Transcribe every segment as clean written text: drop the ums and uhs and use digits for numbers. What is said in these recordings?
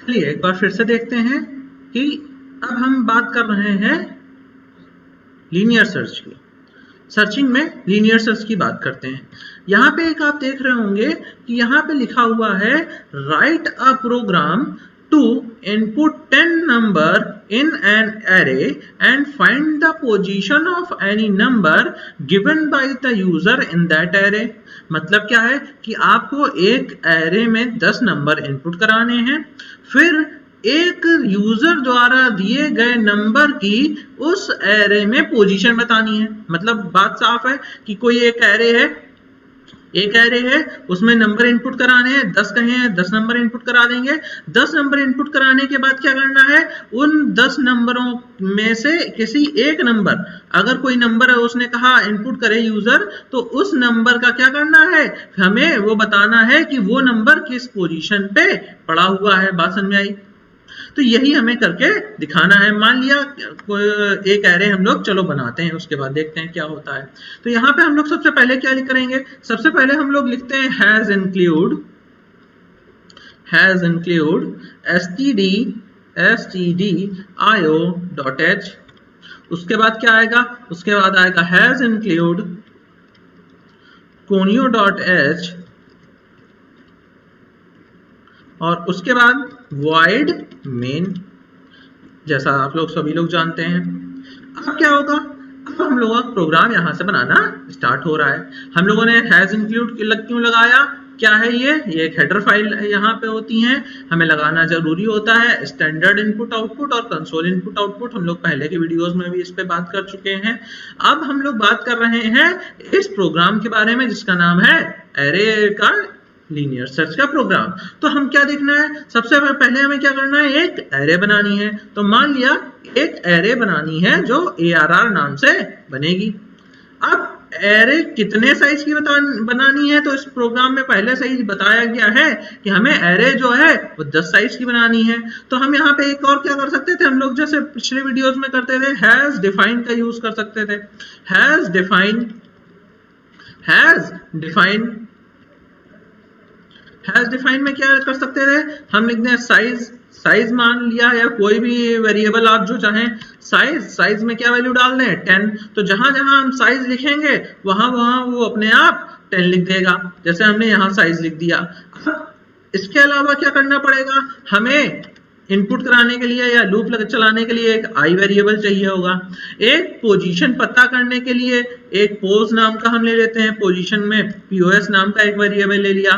चलिए एक बार फिर से देखते हैं कि अब हम बात कर रहे हैं लीनियर सर्च की। सर्चिंग में लीनियर सर्च की बात करते हैं। यहाँ पे एक आप देख रहे होंगे कि यहाँ पे लिखा हुआ है write a program to input 10 number in an array and find the position of any number given by the user in that array. मतलब क्या है कि आपको एक एरे में 10 नंबर इनपुट कराने हैं, फिर एक यूजर द्वारा दिए गए नंबर की उस एरे में पोजीशन बतानी है। मतलब बात साफ है कि कोई एक एरे है उसमें नंबर इनपुट कराने हैं, 10 कहे हैं 10 नंबर इनपुट करा देंगे। 10 नंबर इनपुट कराने के बाद क्या करना है, उन 10 नंबरों में से किसी एक नंबर, अगर कोई नंबर है उसने कहा इनपुट करे यूजर, तो उस नंबर का क्या करना है, हमें वो बताना है कि वो नंबर किस पोजीशन पे पड़ा हुआ है। बात समझ में आई? तो यही हमें करके दिखाना है। मान लिया एक एरे हम लोग चलो बनाते हैं, उसके बाद देखते हैं क्या होता है। तो यहाँ पे हम लोग सबसे पहले क्या करेंगे, सबसे पहले हम लोग लिखते हैं हैज इंक्लूड stdio.h। उसके बाद क्या आएगा, उसके बाद आएगा हैज इंक्लूड conio.h और उसके बाद void main, जैसा आप लोग सभी लोग जानते हैं। अब क्या होगा, अब हम लोगों का प्रोग्राम यहां से बनाना स्टार्ट हो रहा है। हम लोगों ने हैज इंक्लूड क्यों लगाया, क्या है ये एक हेडर फाइल यहाँ पे होती हैं, हमें लगाना जरूरी होता है। स्टैंडर्ड इनपुट आउटपुट और कंसोल इनपुट आउटपुट हम लोग पहले के वीडियोस में भी इस पे बात कर चुके हैं। अब हम लोग बात कर रहे हैं इस प्रोग्राम के बारे में जिसका नाम है एरे का लीनियर सर्च का प्रोग्राम। तो हम क्या देखना है, सबसे पहले हमें क्या करना है, एक एरे बनानी है। तो मान लिया एक एरे बनानी है जो ARR नाम से बनेगी। अब एरे कितने साइज की बनानी है, तो इस प्रोग्राम में पहले से ही बताया गया है कि हमें एरे जो है वो 10 साइज की बनानी है। तो हम यहाँ पे एक और क्या कर सकते थे, हम लोग जैसे पिछले वीडियोस में करते थे, हैज डिफाइन का यूज कर सकते थे। हैज डिफाइन में क्या कर सकते थे, हम लिखते हैं साइज मान लिया या कोई भी वेरिएबल आप जो चाहें, साइज में क्या वैल्यू डाल दें 10। तो जहां जहां हम साइज लिखेंगे वहां वहां वो अपने आप 10 लिख देगा, जैसे हमने यहाँ साइज लिख दिया। इसके अलावा क्या करना पड़ेगा, हमें इनपुट कराने के लिए या लूप चलाने के लिए एक आई वेरिएबल चाहिए होगा। एक पोजीशन पता करने के लिए एक पोज नाम का हम ले लेते हैं, पोजीशन में POS नाम का एक वेरिएबल ले लिया।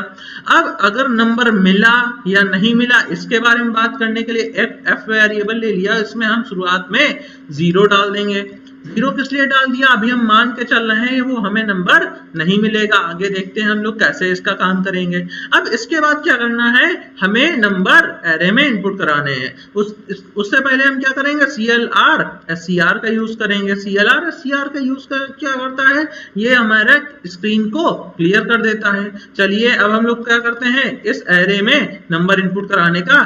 अब अगर नंबर मिला या नहीं मिला इसके बारे में बात करने के लिए F वेरिएबल ले लिया, इसमें हम शुरुआत में 0 डाल देंगे। 0 किस लिए डाल दिया, अभी हम मान के चल रहे हैं वो हमें नंबर नहीं मिलेगा, आगे देखते हैं हम लोग कैसे इसका काम करेंगे। अब इसके बाद क्या करना है, हमें नंबर एरे में इनपुट कराने हैं। उससे पहले हम क्या करेंगे, CLR SCR का यूज करेंगे। CLR SCR का यूज क्या करता है, ये हमारे स्क्रीन को क्लियर कर देता है। चलिए अब हम लोग क्या करते हैं, इस एरे में नंबर इनपुट कराने का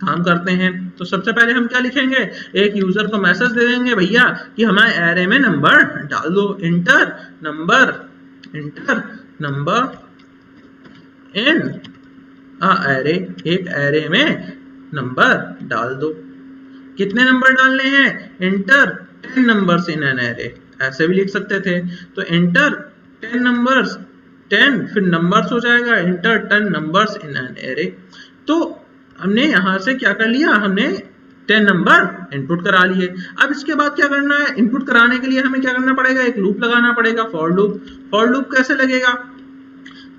काम करते हैं। तो सबसे पहले हम क्या लिखेंगे, एक यूजर को मैसेज दे देंगे भैया कि हमारे एरे में नंबर डाल दो। इंटर नंबर इन एरे, एक एरे में नंबर डाल दो। कितने नंबर डालने हैं, inter 10 numbers in an array, ऐसे भी लिख सकते थे। तो इंटर 10 नंबर्स, 10 फिर नंबर्स हो जाएगा, inter 10 numbers in an array. तो हमने यहां से क्या कर लिया, हमने 10 नंबर इनपुट करा लिए। अब इसके बाद क्या करना है, इनपुट कराने के लिए हमें क्या करना पड़ेगा, एक लूप लगाना पड़ेगा, फॉर लूप कैसे लगेगा,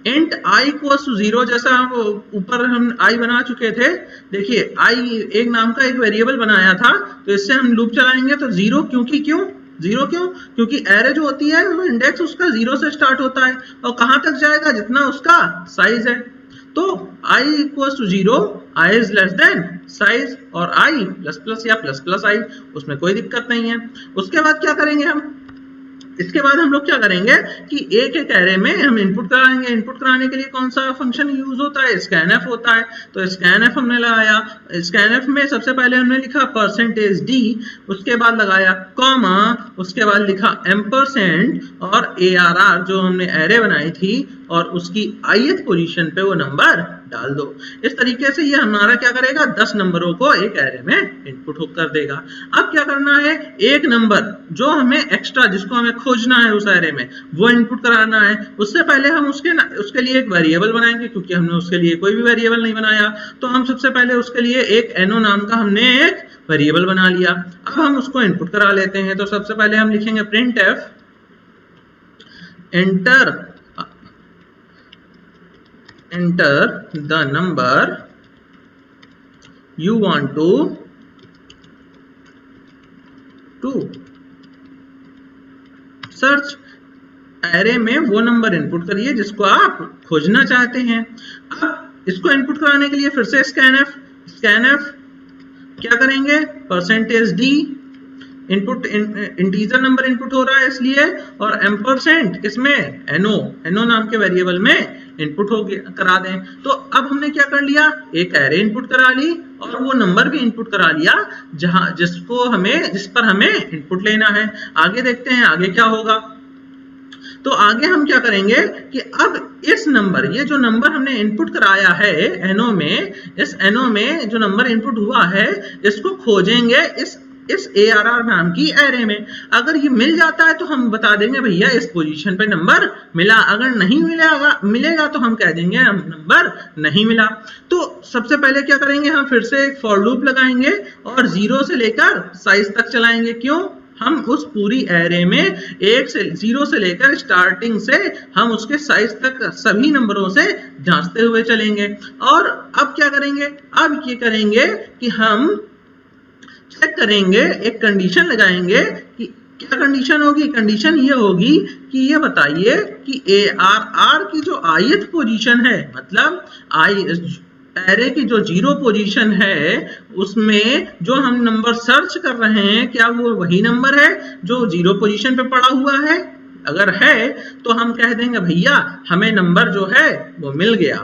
इंट i इक्वल्स टू 0, जैसा हम ऊपर हम i बना चुके थे। देखिए i एक नाम का एक वेरिएबल बनाया था, तो इससे हम लूप चलाएंगे तो 0, क्योंकि एरे जो होती है वो इंडेक्स उसका 0 से स्टार्ट होता है और कहां तक जाएगा, जितना उसका साइज है। तो i equals to 0, i is less than size, और i प्लस प्लस या प्लस प्लस i, उसमें कोई दिक्कत नहीं है। उसके बाद क्या करेंगे हम, इसके बाद हम लोग क्या करेंगे कि एक एक एरे में हम इनपुट कराएंगे। इनपुट कराने के लिए कौन सा फंक्शन यूज होता है, scanf होता है। तो scanf हमने लगाया, scanf में सबसे पहले हमने लिखा %d, उसके बाद लगाया कॉमा, उसके बाद लिखा एम्परसेंड और ARR जो हमने एरे बनाई थी और उसकी ith पोजीशन पे वो नंबर डाल दो। इस तरीके से ये हमारा क्या करेगा, 10 नंबरों को एक एरे में इनपुट कर देगा। अब क्या करना है, एक नंबर जो हमें एक्स्ट्रा, जिसको हमें खोजना है उस एरे में, वो इनपुट कराना है। उससे पहले हम उसके लिए एक वेरिएबल बनाएंगे, क्योंकि हमने उसके लिए कोई भी वेरिएबल नहीं बनाया। तो हम सबसे पहले उसके लिए एक NO नाम का हमने एक वेरिएबल बना लिया। अब हम उसको इनपुट करा लेते हैं। तो सबसे पहले हम लिखेंगे printf enter the number you want to search। Array में वो नंबर इनपुट करिए जिसको आप खोजना चाहते हैं। अब इसको इनपुट कराने के लिए फिर से स्कैनफ क्या करेंगे, %d input, integer number input हो रहा है इसलिए, और एम्परसेंड इसमें NO नाम के वेरिएबल में इनपुट हो करा दें। तो अब हमने क्या कर लिया, एक एरे इनपुट करा ली और वो नंबर भी इनपुट करा लिया जिस पर हमें इनपुट लेना है। आगे देखते हैं आगे क्या होगा। तो आगे हम क्या करेंगे कि अब इस नंबर, ये जो नंबर हमने इनपुट कराया है NO में, इस NO में जो नंबर इनपुट हुआ है इसको खोजेंगे इस ARR नाम की एरे में। अगर ये मिल जाता है तो हम बता देंगे भैया इस पोजीशन पे नंबर मिला, अगर नहीं मिलेगा तो हम कह देंगे नंबर नहीं मिला। तो सबसे पहले क्या करेंगे, हम फिर से एक फॉर लूप लगाएंगे और 0 से लेकर साइज तक चलाएंगे। क्यों, हम उस पूरी एरे में 0 से लेकर स्टार्टिंग से हम उसके साइज तक सभी नंबरों से जांचते हुए चलेंगे। और अब क्या करेंगे, अब ये करेंगे कि हम चेक करेंगे, एक कंडीशन लगाएंगे कि क्या कंडीशन होगी। कंडीशन ये होगी कि ये बताइए कि ARR की जो ith पोजीशन है, मतलब एरे की जो 0 पोजीशन है उसमें जो हम नंबर सर्च कर रहे हैं, क्या वो वही नंबर है जो 0 पोजीशन पे पड़ा हुआ है। अगर है तो हम कह देंगे भैया हमें नंबर जो है वो मिल गया,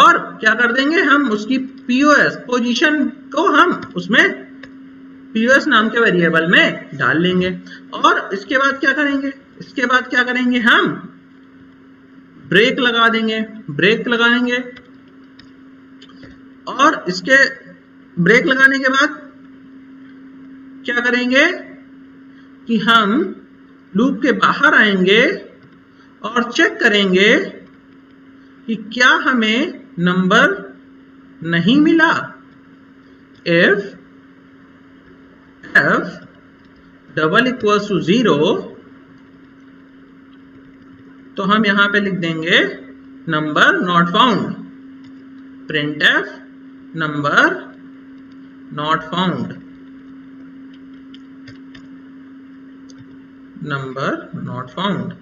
और क्या कर देंगे, हम उसकी POS पोजीशन को हम उसमें POS नाम के वेरिएबल में डाल लेंगे। और इसके बाद क्या करेंगे, हम ब्रेक लगा देंगे, और इसके ब्रेक लगाने के बाद क्या करेंगे कि हम लूप के बाहर आएंगे और चेक करेंगे कि क्या हमें नंबर नहीं मिला। if डबल इक्वल्स टू 0 तो हम यहां पे लिख देंगे number not found, printf number not found, number not found.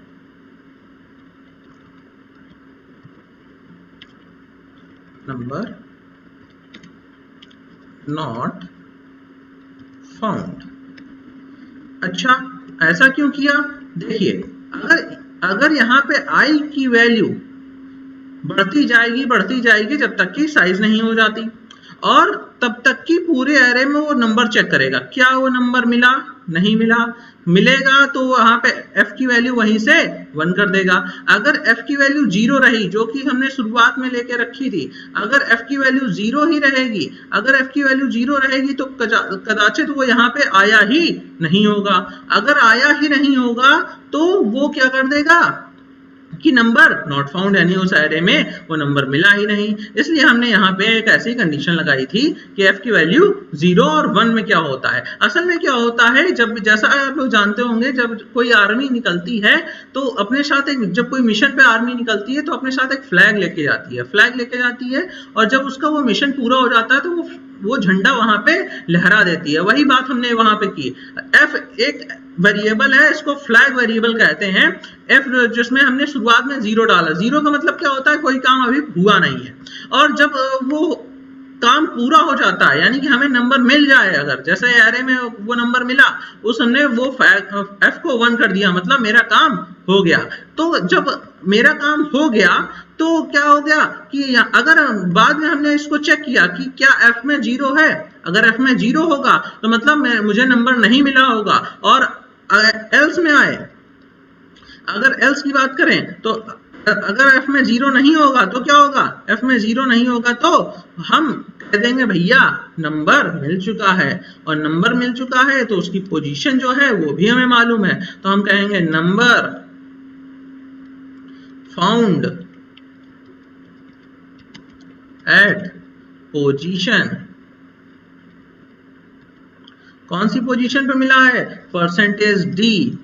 Number not found. अच्छा, ऐसा क्यों किया, देखिए अगर यहाँ पे I की वैल्यू बढ़ती जाएगी जब तक कि साइज नहीं हो जाती, और तब तक की पूरे एरे में वो नंबर चेक करेगा क्या वो नंबर मिला, नहीं मिला। मिलेगा तो वहां पे f की वैल्यू वहीं से 1 कर देगा। अगर f की वैल्यू 0 रही, जो कि हमने शुरुआत में लेके रखी थी, अगर f की वैल्यू 0 ही रहेगी, तो कदाचित वो यहाँ पे आया ही नहीं होगा। अगर आया ही नहीं होगा तो वो क्या कर देगा कि नंबर नॉट फाउंड, यानी उस एरे में वो नंबर मिला ही नहीं। इसलिए हमने यहाँ पे एक ऐसी कंडीशन लगाई थी कि f की वैल्यू 0 और 1 में क्या होता है। असल में क्या होता है, जैसा आप लोग जानते होंगे, जब कोई आर्मी निकलती है तो अपने साथ जब कोई मिशन पे आर्मी निकलती है तो अपने साथ एक फ्लैग लेके जाती है, और जब उसका वो मिशन पूरा हो जाता है तो वो झंडा वहां पे लहरा देती है। वही बात हमने वहां पे की। f एक वेरिएबल है, इसको फ्लैग वेरिएबल कहते हैं। f जिसमें हमने शुरुआत में 0 डाला। 0 का मतलब क्या होता है, कोई काम अभी हुआ नहीं है, और जब वो काम पूरा हो जाता है, यानी कि हमें नंबर मिल जाए, अगर जैसे एरे में वो नंबर मिला, उस हमने वो f को 1 कर दिया, मतलब मेरा काम हो गया। तो जब मेरा काम हो गया तो क्या हो गया कि अगर बाद में हमने इसको चेक किया कि क्या f में 0 है, अगर f में 0 होगा तो मतलब मुझे नंबर नहीं मिला होगा। और एल्स में आए, अगर एल्स की बात करें तो अगर f में 0 नहीं होगा तो क्या होगा, f में 0 नहीं होगा तो हम कह देंगे भैया नंबर मिल चुका है, और नंबर मिल चुका है तो उसकी पोजीशन जो है वो भी हमें मालूम है, तो हम कहेंगे नंबर फाउंड एट पोजीशन, कौन सी पोजीशन पे मिला है, परसेंटेज डी,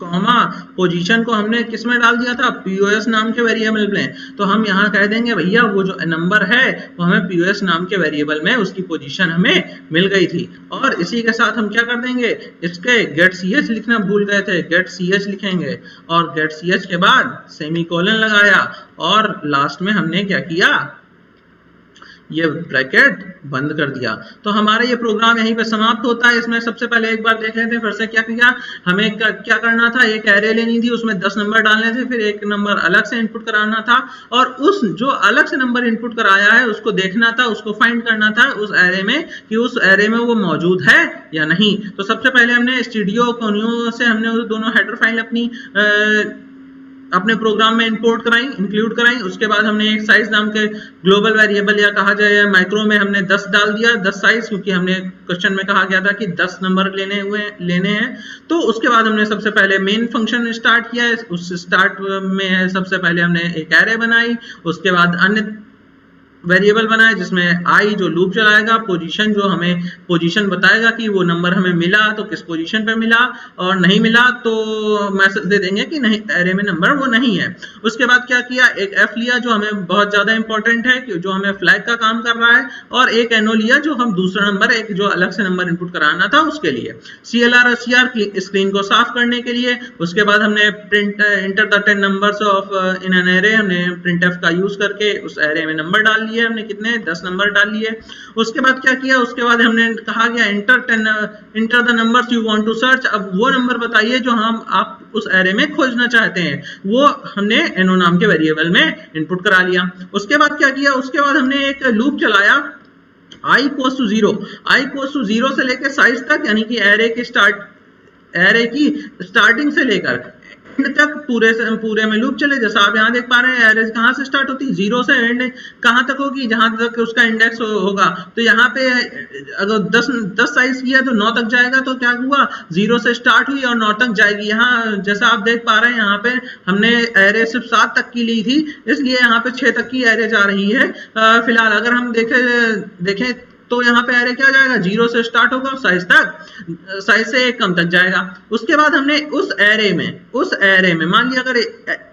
कॉमा पोजीशन को हमने किस में डाल दिया था, पीओएस नाम के वेरिएबल में, तो हम यहाँ कह देंगे भैया वो जो नंबर है वो हमें पीओएस नाम के वेरिएबल में उसकी पोजीशन हमें मिल गई थी। और इसी के साथ हम क्या कर देंगे, इसके गेट ch लिखना भूल गए थे, गेट ch लिखेंगे और गेट ch के बाद सेमीकोलन लगाया और लास्ट में हमने क्या किया, ये ब्रैकेट बंद कर दिया। तो हमारा ये प्रोग्राम यहीं पे समाप्त होता है। इसमें सबसे पहले एक बार देख लेते हैं फिर से क्या किया, हमें क्या करना था, एक एरे लेनी थी, उसमें 10 नंबर डालने थे, फिर एक नंबर अलग से इनपुट कराना था और उस जो अलग से नंबर इनपुट कराया है उसको देखना था, उसको फाइंड करना था उस एरे में कि उस एरे में वो मौजूद है या नहीं। तो सबसे पहले हमने स्टूडियो कोनियो से हमने वो दोनों हेडर फाइल अपने प्रोग्राम में इंक्लूड कराई। उसके बाद हमने एक साइज नाम के ग्लोबल वेरिएबल या कहा जाए माइक्रो में हमने 10 डाल दिया, 10 साइज, क्योंकि हमने क्वेश्चन में कहा गया था कि 10 नंबर लेने हैं। तो उसके बाद हमने सबसे पहले मेन फंक्शन स्टार्ट किया, उस स्टार्ट में सबसे पहले हमने एक एरे बनाई, उसके बाद अन्य वेरिएबल बनाए जिसमें आई जो लूप चलाएगा, पोजीशन जो हमें पोजीशन बताएगा कि वो नंबर हमें मिला तो किस पोजीशन पे मिला, और नहीं मिला तो मैसेज दे देंगे कि नहीं एरे में नंबर वो नहीं है। उसके बाद क्या किया, एक एफ लिया जो हमें बहुत ज्यादा इंपॉर्टेंट है जो हमें फ्लैग का काम कर रहा है, और एक एनो लिया जो हम दूसरा नंबर एक जो अलग से नंबर इनपुट कराना था उसके लिए, CLR और CR स्क्रीन को साफ करने के लिए। उसके बाद हमने print enter the 10 numbers of in an array, हमने printf का यूज करके उस एरे में नंबर डाल लिए, हमने कितने 10 नंबर डाल लिए। उसके बाद क्या किया, उसके बाद हमने कहा गया enter the numbers you want to search, अब वो नंबर बताइए जो आप उस एरे में खोजना चाहते हैं, वो हमने एनो नाम के वेरिएबल में इनपुट करा लिया। उसके बाद क्या किया, उसके बाद हमने एक लूप चलाया i इक्वल्स टू 0 से लेकर साइज तक, यानी कि एरे की स्टार्टिंग से लेकर एंड तक पूरे में लूप चले। जैसा आप यहाँ देख पा रहे हैं एरे कहाँ से स्टार्ट होती है, 0 से एंड कहाँ तक होगी, जहां तक उसका इंडेक्स होगा। तो यहाँ पे अगर 10 साइज किया तो 9 तक जाएगा, तो क्या हुआ 0 से स्टार्ट हुई और 9 तक जाएगी। यहाँ जैसा आप देख पा रहे हैं यहाँ पे हमने एरे सिर्फ 7 तक की ली थी, इसलिए यहाँ पे 6 तक की एरे जा रही है फिलहाल। अगर हम देखें तो यहाँ पे एरे क्या जाएगा, 0 से स्टार्ट होगा और साइज से एक कम तक जाएगा। उसके बाद हमने उस एरे में मान लिया अगर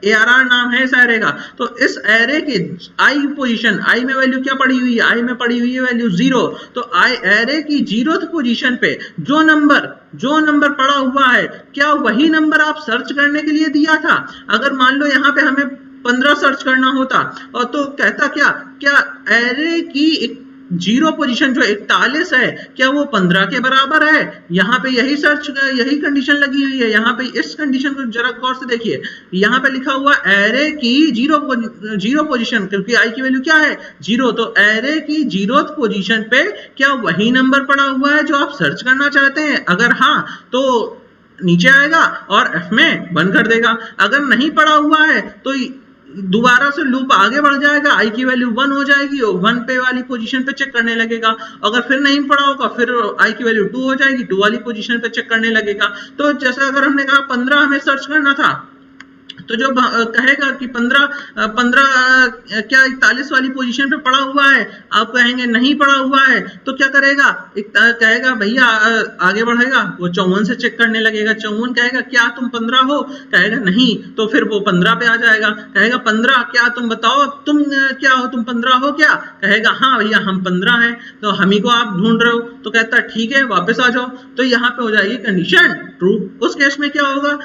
ARR नाम है इस एरे का, तो इस एरे की आई पोजीशन, आई में वैल्यू क्या पड़ी हुई है, आई में पड़ी हुई है वैल्यू 0, तो आई एरे की 0th पोजीशन पे जो नंबर पड़ा हुआ है, क्या वही नंबर आप सर्च करने के लिए दिया था। अगर मान लो यहाँ पे हमें 15 सर्च करना होता, और तो कहता क्या एरे की 0 पोजीशन जो 41 है क्या वो 15 के बराबर है। यहाँ पे यही कंडीशन लगी हुई है। यहाँ पे इस कंडीशन को जरा गौर से देखिए, यहाँ पे लिखा हुआ एरे की 0 पोजीशन, क्योंकि आई की वैल्यू क्या है 0, तो एरे की 0th पोजीशन पे क्या वही नंबर पड़ा हुआ है जो आप सर्च करना चाहते हैं। अगर हाँ तो नीचे आएगा और एफ में बंद कर देगा, अगर नहीं पड़ा हुआ है तो दोबारा से लूप आगे बढ़ जाएगा, आई की वैल्यू 1 हो जाएगी और 1 पे वाली पोजीशन पे चेक करने लगेगा। अगर फिर नहीं पड़ा होगा फिर आई की वैल्यू 2 हो जाएगी, 2 वाली पोजीशन पे चेक करने लगेगा। तो जैसा अगर हमने कहा 15 हमें सर्च करना था, तो जो कहेगा कि 15 क्या 41 वाली पोजीशन पे पड़ा हुआ है, आप कहेंगे नहीं पड़ा हुआ है, तो क्या करेगा, कहेगा भैया आगे बढ़ेगा, वो 54 से चेक करने लगेगा। 54 कहेगा क्या तुम 15 हो, कहेगा नहीं, तो फिर वो 15 पे आ जाएगा। कहेगा 15 क्या तुम बताओ तुम क्या हो, तुम 15 हो क्या, कहेगा हाँ भैया हम 15 हैं, तो हम ही को आप ढूंढ रहे हो, तो कहता है ठीक है वापस आ जाओ। तो यहाँ पे हो जाएगी कंडीशन ट्रू। उस केस में क्या होगा,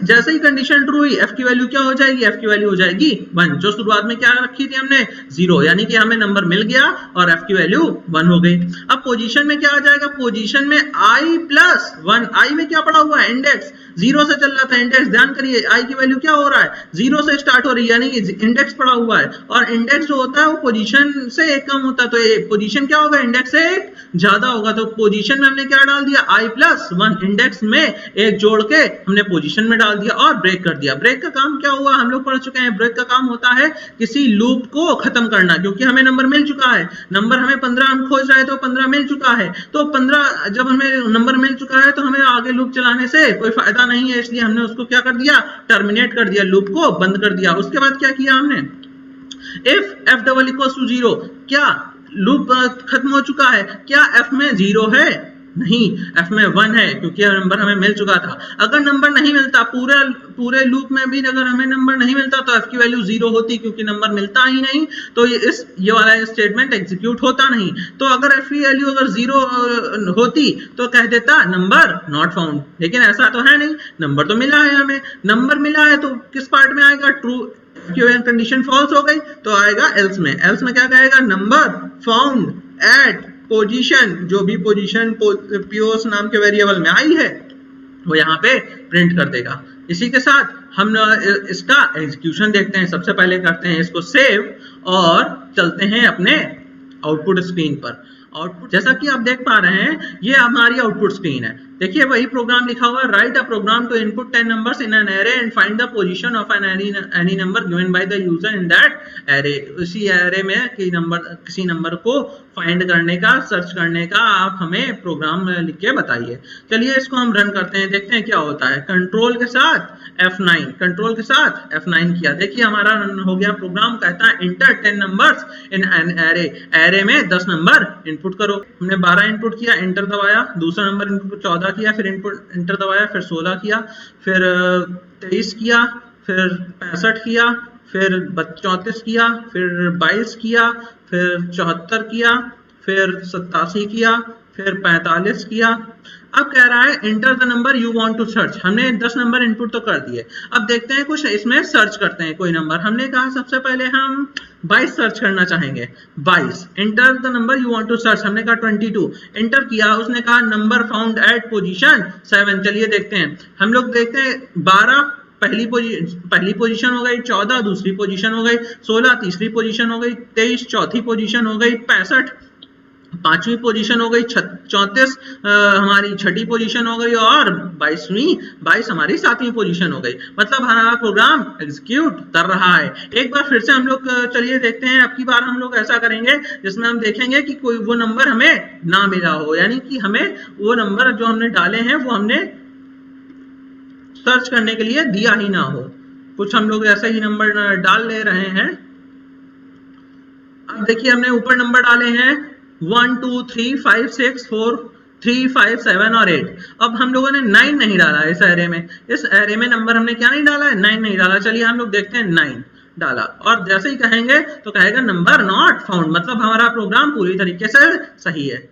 जैसे ही कंडीशन ट्रू हुई एफ की वैल्यू क्या हो जाएगी, एफ की वैल्यू हो जाएगी 1, जो शुरुआत में क्या रखी थी हमने 0, यानी कि हमें नंबर मिल गया और एफ की वैल्यू 1 हो गई। अब पोजीशन में क्या आ जाएगा, पोजीशन में i+1, आई में क्या पड़ा हुआ है इंडेक्स, 0 से चल रहा था इंडेक्स, ध्यान करिए आई की वैल्यू क्या हो रहा है 0 से स्टार्ट हो रही है, यानी कि इंडेक्स पड़ा हुआ है, और इंडेक्स जो होता है वो पोजीशन से एक कम होता है, तो पोजीशन क्या होगा इंडेक्स से एक ज्यादा होगा तो पोजीशन में हमने क्या डाल दिया i+1, इंडेक्स में एक जोड़ के हमने पोजीशन में डाल दिया और ब्रेक कर दिया। ब्रेक का काम क्या हुआ, हम लोग पढ़ चुके हैं, ब्रेक का काम होता है किसी लूप को खत्म करना, क्योंकि हमें नंबर मिल चुका है, नंबर हमें 15 हम खोज रहे हैं तो 15 मिल चुका है, तो 15 जब हमें नंबर मिल चुका है तो हमें आगे लूप चलाने से कोई फायदा नहीं है, इसलिए हमने उसको क्या कर दिया, टर्मिनेट कर दिया, लूप को बंद कर दिया। उसके बाद क्या किया हमने, इफ f=0, क्या लूप खत्म हो चुका है, क्या f में 0 है, नहीं, f में 1 है, क्योंकि नंबर हमें मिल चुका था। अगर नंबर नहीं मिलता, पूरे लूप में भी अगर हमें नंबर नहीं मिलता तो f की वैल्यू 0 होती, क्योंकि नंबर मिलता ही नहीं, तो ये वाला स्टेटमेंट एग्जीक्यूट होता नहीं। तो अगर f की वैल्यू अगर 0 होती तो कह देता नंबर नॉट फाउंड, लेकिन ऐसा तो है नहीं, नंबर तो मिला है, हमें नंबर मिला है, तो किस पार्ट में आएगा, ट्रू कंडीशन फॉल्स हो गई तो आएगा एल्स में। एल्स में क्या कहेगा, नंबर फाउंड एट पोजीशन, जो भी पोजीशन पीओस नाम के वेरिएबल में आई है वो यहाँ पे प्रिंट कर देगा। इसी के साथ हम इसका एग्जीक्यूशन देखते हैं। सबसे पहले करते हैं इसको सेव और चलते हैं अपने आउटपुट स्क्रीन पर। आउटपुट जैसा कि आप देख पा रहे हैं ये हमारी आउटपुट स्क्रीन है। देखिए वही प्रोग्राम लिखा हुआ है, write a program to input 10 numbers in an array and find the position of an any number given by the user in that array. उसी एरे में किसी नंबर को फाइंड करने का, सर्च करने का आप हमें प्रोग्राम लिख के बताइए। चलिए इसको हम रन करते हैं, देखते हैं क्या होता है। कंट्रोल के साथ F9, कंट्रोल के साथ F9 किया, देखिए हमारा रन हो गया प्रोग्राम। कहता है inter 10 numbers in an array, array में 10 नंबर इनपुट करो। हमने 12 इनपुट किया, एंटर दबाया, दूसरा नंबर इनपुट 14 किया, फिर इनपुट एंटर दबाया, फिर 16 किया, फिर 23 किया, फिर 65 किया, फिर 34 किया, फिर 22 किया, फिर 74 किया, फिर 87 किया, फिर 45 किया। अब कह रहा है enter the number you want to search. हमने 10 नंबर इनपुट तो कर दिए, अब देखते हैं कुछ इसमें सर्च करते हैं कोई नंबर। हमने कहा सबसे पहले हम 22 सर्च करना चाहेंगे, 22। Enter the number you want to search, हमने कहा 22, एंटर किया, उसने कहा नंबर फाउंड एट पोजीशन 7। चलिए देखते हैं, हम लोग देखते हैं 12 पहली पोजीशन हो गई, 14 दूसरी पोजीशन हो गई, 16 तीसरी पोजीशन हो गई, 23 चौथी पोजीशन हो गई, 65 पांचवी पोजीशन हो गई, 34 हमारी छठी पोजीशन हो गई और 22 हमारी सातवीं पोजीशन हो गई। मतलब हमारा प्रोग्राम एग्जीक्यूट कर रहा है। एक बार फिर से हम लोग चलिए देखते हैं, अब की बार हम लोग ऐसा करेंगे जिसमें हम देखेंगे कि कोई वो नंबर हमें ना मिला हो, यानी कि हमें वो नंबर जो हमने डाले हैं वो हमने सर्च करने के लिए दिया ही ना हो। कुछ हम लोग ऐसा ही नंबर डाल ले रहे हैं। अब देखिए हमने ऊपर नंबर डाले हैं 1 2 3 5 6 4 3 5 7 और 8। अब हम लोगों ने 9 नहीं डाला इस एरे में। इस एरे में नंबर हमने क्या नहीं डाला है, 9 नहीं डाला। चलिए हम लोग देखते हैं 9 डाला, और जैसे ही कहेंगे तो कहेगा नंबर नॉट फाउंड, मतलब हमारा प्रोग्राम पूरी तरीके से सही है।